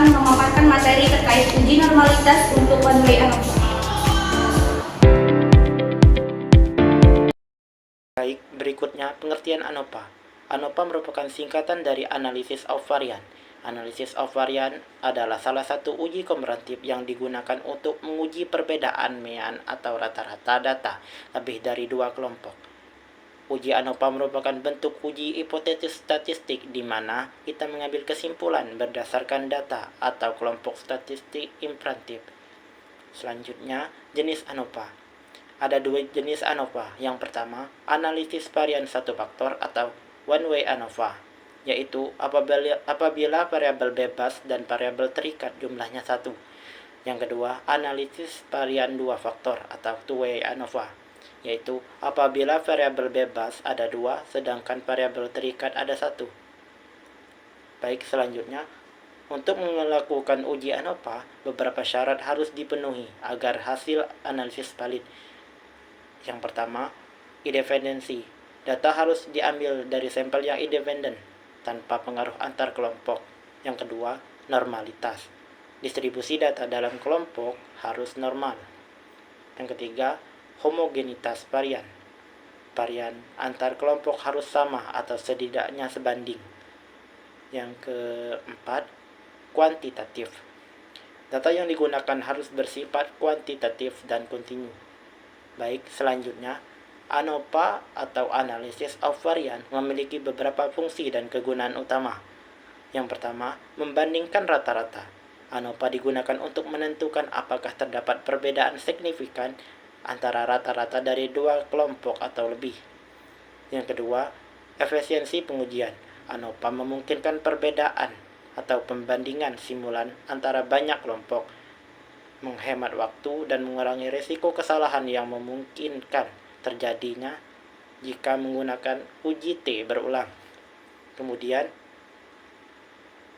akan memaparkan materi terkait uji normalitas untuk one way ANOVA. Baik, berikutnya pengertian ANOVA. ANOVA merupakan singkatan dari Analysis of Variance. Analysis of Variance adalah salah satu uji komparatif yang digunakan untuk menguji perbedaan mean atau rata-rata data lebih dari dua kelompok. Uji ANOVA merupakan bentuk uji hipotesis statistik di mana kita mengambil kesimpulan berdasarkan data atau kelompok statistik imperatif. Selanjutnya, jenis ANOVA. Ada dua jenis ANOVA. Yang pertama, analisis varian satu faktor atau one way ANOVA, yaitu apabila variabel bebas dan variabel terikat jumlahnya satu. Yang kedua, analisis varian dua faktor atau two way ANOVA, yaitu apabila variabel bebas ada dua, sedangkan variabel terikat ada satu. Baik, selanjutnya, untuk melakukan uji ANOVA, beberapa syarat harus dipenuhi agar hasil analisis valid. Yang pertama, independensi. Data harus diambil dari sampel yang independen, tanpa pengaruh antar kelompok. Yang kedua, normalitas. Distribusi data dalam kelompok harus normal. Yang ketiga, homogenitas varian. Varian antar kelompok harus sama atau setidaknya sebanding. Yang keempat, kuantitatif. Data yang digunakan harus bersifat kuantitatif dan kontinu. Baik, selanjutnya, ANOVA atau Analysis of Variance memiliki beberapa fungsi dan kegunaan utama. Yang pertama, membandingkan rata-rata. ANOVA digunakan untuk menentukan apakah terdapat perbedaan signifikan antara rata-rata dari dua kelompok atau lebih. Yang kedua, efisiensi pengujian. ANOVA memungkinkan perbedaan atau pembandingan simulan antara banyak kelompok, menghemat waktu dan mengurangi risiko kesalahan yang memungkinkan terjadinya jika menggunakan uji T berulang. Kemudian,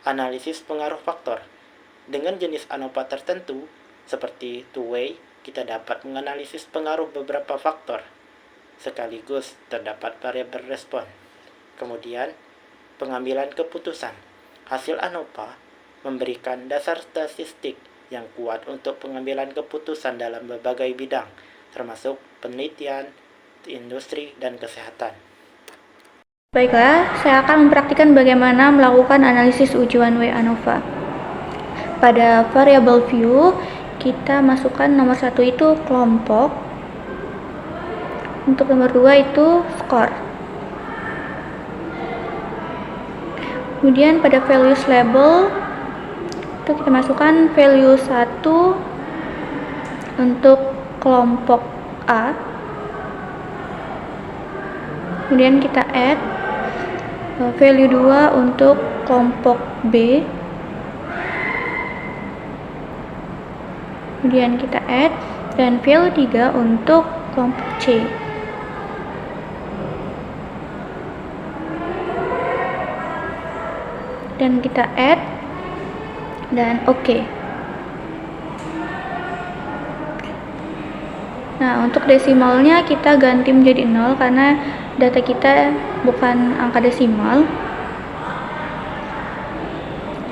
analisis pengaruh faktor. Dengan jenis ANOVA tertentu, seperti two-way, kita dapat menganalisis pengaruh beberapa faktor, sekaligus terdapat variabel respon. Kemudian, pengambilan keputusan. Hasil ANOVA memberikan dasar statistik yang kuat untuk pengambilan keputusan dalam berbagai bidang, termasuk penelitian, industri, dan kesehatan. Baiklah, saya akan mempraktikkan bagaimana melakukan analisis uji one way ANOVA. Pada variable view, kita masukkan nomor 1 itu kelompok, untuk nomor 2 itu skor. Kemudian pada values label, itu kita masukkan value 1 untuk kelompok A. Kemudian kita add value 2 untuk kelompok B. Kemudian kita add dan value 3 untuk kelompok C. Dan kita add dan oke. Nah, untuk desimalnya kita ganti menjadi 0 karena data kita bukan angka desimal.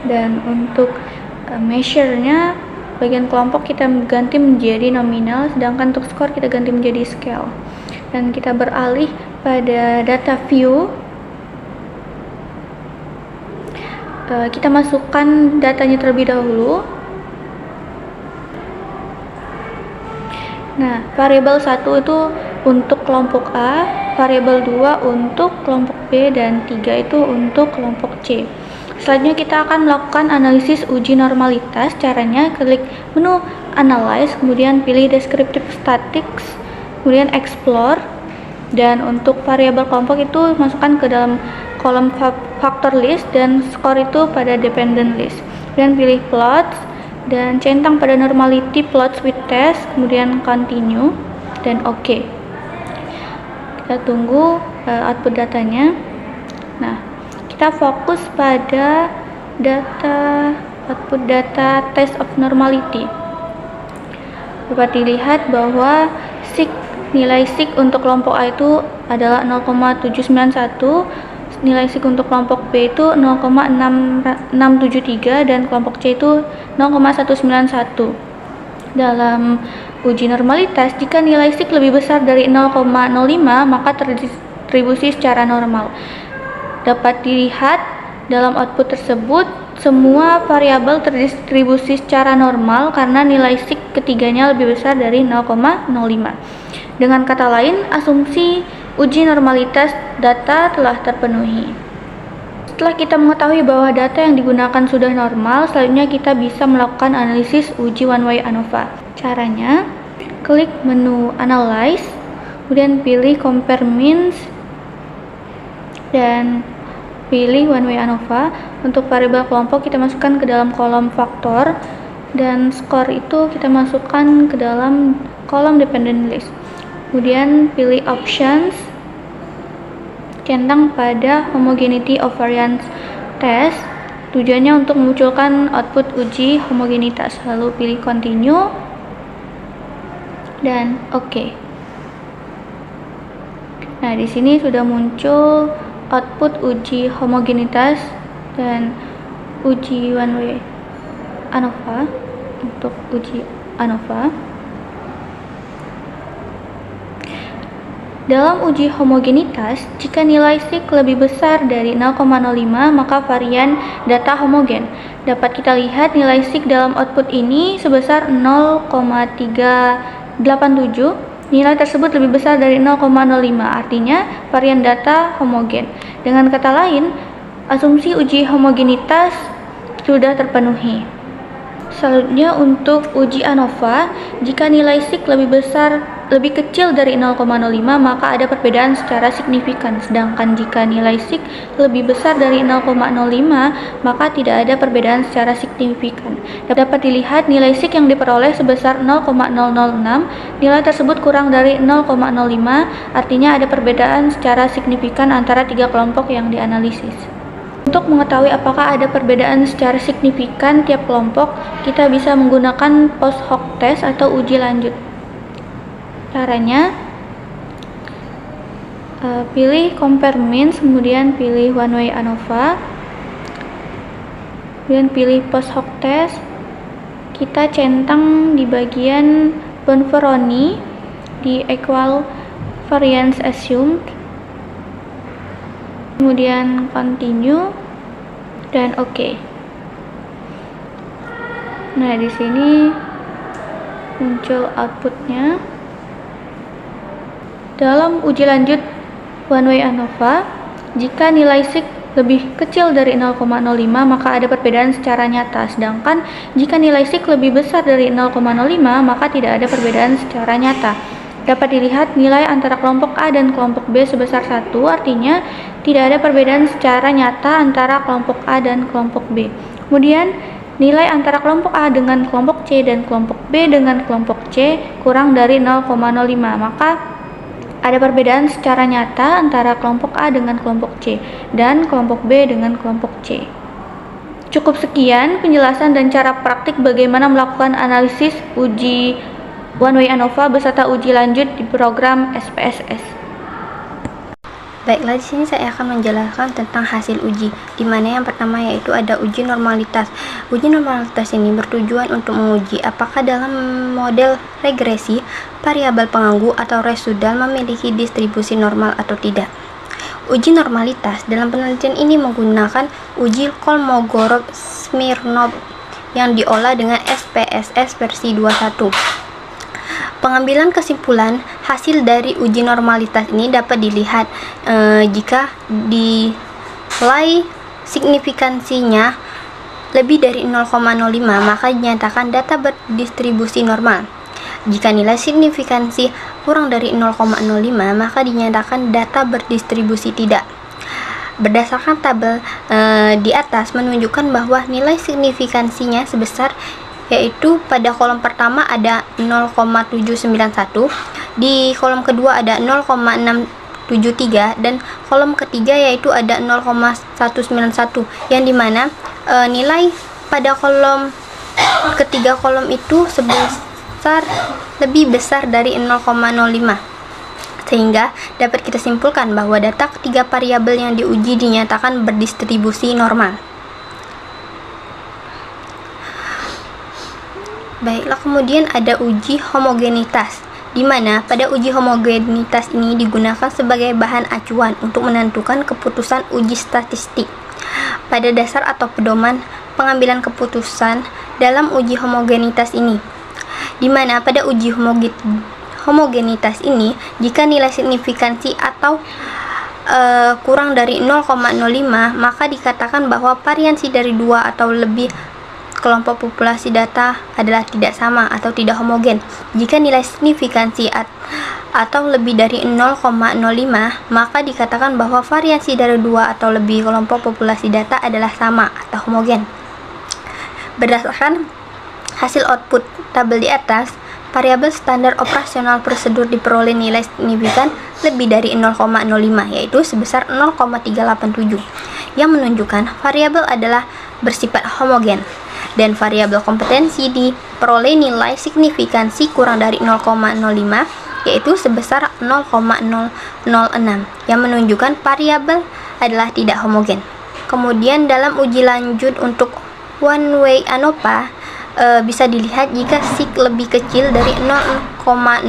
Dan untuk measure-nya, bagian kelompok kita ganti menjadi nominal, sedangkan untuk skor kita ganti menjadi scale. Dan kita beralih pada data view. Kita masukkan datanya terlebih dahulu. Nah, variabel 1 itu untuk kelompok A, variabel 2 untuk kelompok B, dan 3 itu untuk kelompok C. Selanjutnya kita akan melakukan analisis uji normalitas. Caranya klik menu Analyze, kemudian pilih Descriptive Statistics, kemudian Explore, dan untuk variabel kelompok itu masukkan ke dalam kolom factor list dan skor itu pada dependent list. Kemudian pilih Plots dan centang pada normality plots with test, kemudian Continue dan OK. Kita tunggu output datanya. Nah, kita fokus pada output data test of normality. Dapat dilihat bahwa nilai SIG untuk kelompok A itu adalah 0,791, nilai SIK untuk kelompok B itu 0,673 dan kelompok C itu 0,191. Dalam uji normalitas, jika nilai SIK lebih besar dari 0,05 maka terdistribusi secara normal. Dapat dilihat dalam output tersebut, semua variabel terdistribusi secara normal karena nilai SIK ketiganya lebih besar dari 0,05. Dengan kata lain, asumsi uji normalitas data telah terpenuhi. Setelah kita mengetahui bahwa data yang digunakan sudah normal, selanjutnya kita bisa melakukan analisis uji one-way ANOVA. Caranya, klik menu Analyze, kemudian pilih Compare Means, dan pilih one-way ANOVA. Untuk variabel kelompok kita masukkan ke dalam kolom faktor, dan skor itu kita masukkan ke dalam kolom dependent list. Kemudian pilih Options, centang pada Homogeneity of Variance Test. Tujuannya untuk memunculkan output uji homogenitas. Lalu pilih Continue dan OK. Nah, di sini sudah muncul output uji homogenitas dan uji one-way ANOVA. Untuk uji ANOVA, dalam uji homogenitas, jika nilai SIK lebih besar dari 0,05 maka varian data homogen. Dapat kita lihat nilai SIK dalam output ini sebesar 0,387. Nilai tersebut lebih besar dari 0,05, artinya varian data homogen. Dengan kata lain, asumsi uji homogenitas sudah terpenuhi. Selanjutnya untuk uji ANOVA, jika nilai SIK lebih kecil dari 0,05 maka ada perbedaan secara signifikan, sedangkan jika nilai SIK lebih besar dari 0,05 maka tidak ada perbedaan secara signifikan. Dapat dilihat nilai SIK yang diperoleh sebesar 0,006, nilai tersebut kurang dari 0,05, artinya ada perbedaan secara signifikan antara tiga kelompok yang dianalisis. Untuk mengetahui apakah ada perbedaan secara signifikan tiap kelompok, kita bisa menggunakan post hoc test atau uji lanjut. Caranya, pilih Compare Means, kemudian pilih One-Way ANOVA, kemudian pilih post hoc test. Kita centang di bagian Bonferroni di Equal Variance Assumed, kemudian Continue dan OK. Nah, di sini muncul outputnya. Dalam uji lanjut one-way ANOVA, jika nilai SIK lebih kecil dari 0,05 maka ada perbedaan secara nyata, sedangkan jika nilai SIK lebih besar dari 0,05 maka tidak ada perbedaan secara nyata. Dapat dilihat nilai antara kelompok A dan kelompok B sebesar 1, artinya tidak ada perbedaan secara nyata antara kelompok A dan kelompok B. Kemudian, nilai antara kelompok A dengan kelompok C dan kelompok B dengan kelompok C kurang dari 0,05, maka ada perbedaan secara nyata antara kelompok A dengan kelompok C dan kelompok B dengan kelompok C. Cukup sekian penjelasan dan cara praktik bagaimana melakukan analisis uji one-way ANOVA beserta uji lanjut di program SPSS. Baiklah, di sini saya akan menjelaskan tentang hasil uji, di mana yang pertama yaitu ada uji normalitas. Uji normalitas ini bertujuan untuk menguji apakah dalam model regresi variabel pengganggu atau residual memiliki distribusi normal atau tidak. Uji normalitas dalam penelitian ini menggunakan uji Kolmogorov-Smirnov yang diolah dengan SPSS versi 21. Pengambilan kesimpulan hasil dari uji normalitas ini dapat dilihat jika nilai signifikansinya lebih dari 0,05 maka dinyatakan data berdistribusi normal. Jika nilai signifikansi kurang dari 0,05 maka dinyatakan data berdistribusi tidak. Berdasarkan tabel di atas menunjukkan bahwa nilai signifikansinya sebesar, yaitu pada kolom pertama ada 0,791, di kolom kedua ada 0,673 dan kolom ketiga yaitu ada 0,191, yang dimana nilai pada kolom ketiga kolom itu sebesar lebih besar dari 0,05. Sehingga dapat kita simpulkan bahwa data ketiga variabel yang diuji dinyatakan berdistribusi normal. Baiklah, kemudian ada uji homogenitas, di mana pada uji homogenitas ini digunakan sebagai bahan acuan untuk menentukan keputusan uji statistik pada dasar atau pedoman pengambilan keputusan dalam uji homogenitas ini, di mana pada uji homogenitas ini jika nilai signifikansi atau kurang dari 0,05 maka dikatakan bahwa variansi dari dua atau lebih kelompok populasi data adalah tidak sama atau tidak homogen. Jika nilai signifikansi atau lebih dari 0,05 maka dikatakan bahwa variansi dari dua atau lebih kelompok populasi data adalah sama atau homogen. Berdasarkan hasil output tabel di atas, variabel standar operasional prosedur diperoleh nilai signifikan lebih dari 0,05 yaitu sebesar 0,387 yang menunjukkan variabel adalah bersifat homogen, dan variabel kompetensi diperoleh nilai signifikansi kurang dari 0,05 yaitu sebesar 0,006 yang menunjukkan variabel adalah tidak homogen. Kemudian dalam uji lanjut untuk one way ANOVA bisa dilihat jika sig lebih kecil dari 0,05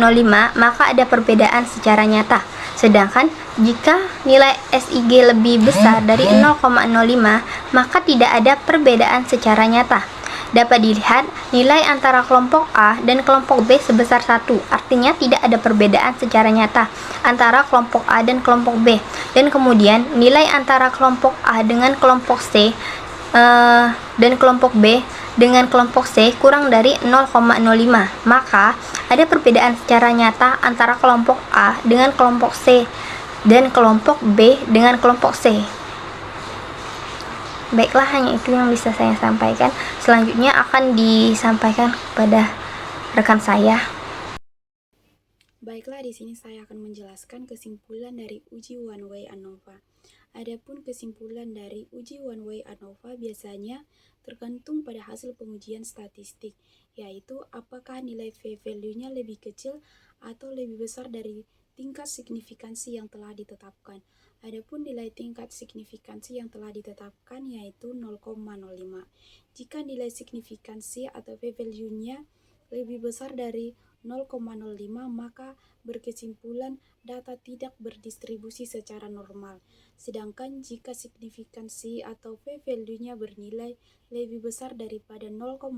maka ada perbedaan secara nyata. Sedangkan jika nilai SIG lebih besar dari 0,05 maka tidak ada perbedaan secara nyata. Dapat dilihat nilai antara kelompok A dan kelompok B sebesar 1, artinya tidak ada perbedaan secara nyata antara kelompok A dan kelompok B. Dan kemudian nilai antara kelompok A dengan kelompok C dan kelompok B dengan kelompok C kurang dari 0,05, maka ada perbedaan secara nyata antara kelompok A dengan kelompok C dan kelompok B dengan kelompok C. Baiklah, hanya itu yang bisa saya sampaikan. Selanjutnya akan disampaikan kepada rekan saya. Baiklah, di sini saya akan menjelaskan kesimpulan dari uji one way ANOVA. Adapun kesimpulan dari uji one way ANOVA biasanya tergantung pada hasil pengujian statistik, yaitu apakah nilai p-value-nya lebih kecil atau lebih besar dari tingkat signifikansi yang telah ditetapkan. Adapun nilai tingkat signifikansi yang telah ditetapkan yaitu 0,05. Jika nilai signifikansi atau p-value-nya lebih besar dari 0,05 maka berkesimpulan data tidak berdistribusi secara normal. Sedangkan jika signifikansi atau p-value-nya bernilai lebih besar daripada 0,05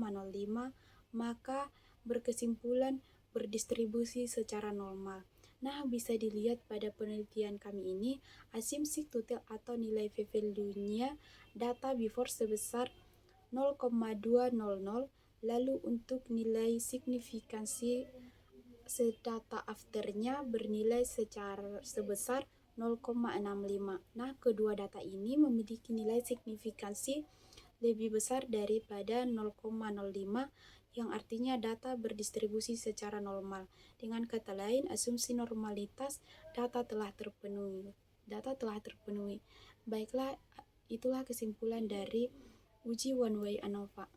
maka berkesimpulan berdistribusi secara normal. Nah, bisa dilihat pada penelitian kami ini, asumsi total atau nilai p-value-nya data before sebesar 0,200, lalu untuk nilai signifikansi data afternya bernilai sebesar 0,65. Nah, kedua data ini memiliki nilai signifikansi lebih besar daripada 0,05 yang artinya data berdistribusi secara normal. Dengan kata lain, asumsi normalitas data telah terpenuhi. Baiklah, itulah kesimpulan dari uji one way ANOVA.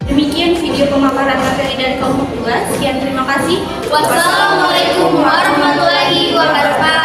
Demikian video pemaparan materi dari kelompok 2. Sekian, terima kasih. Wassalamualaikum warahmatullahi wabarakatuh.